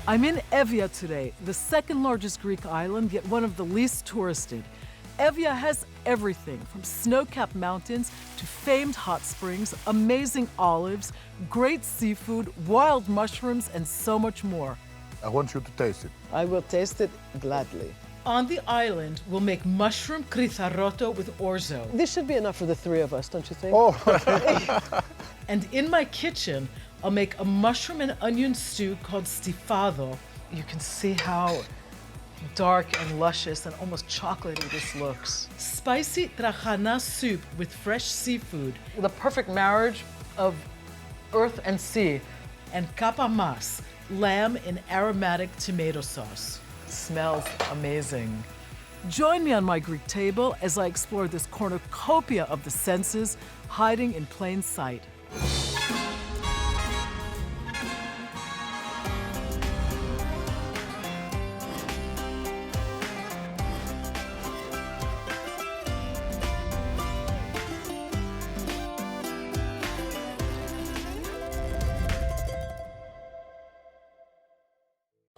I'm in Evia today, the second largest Greek island, yet one of the least touristed. Evia has everything from snow-capped mountains to famed hot springs, amazing olives, great seafood, wild mushrooms, and so much more. I want you to taste it. I will taste it gladly. On the island, we'll make mushroom kritharoto with orzo. This should be enough for the three of us, don't you think? Oh, And in my kitchen, I'll make a mushroom and onion stew called stifado. You can see how dark and luscious and almost chocolatey this looks. Spicy trachana soup with fresh seafood. The perfect marriage of earth and sea. And kapamas, lamb in aromatic tomato sauce. Smells amazing. Join me on my Greek table as I explore this cornucopia of the senses hiding in plain sight.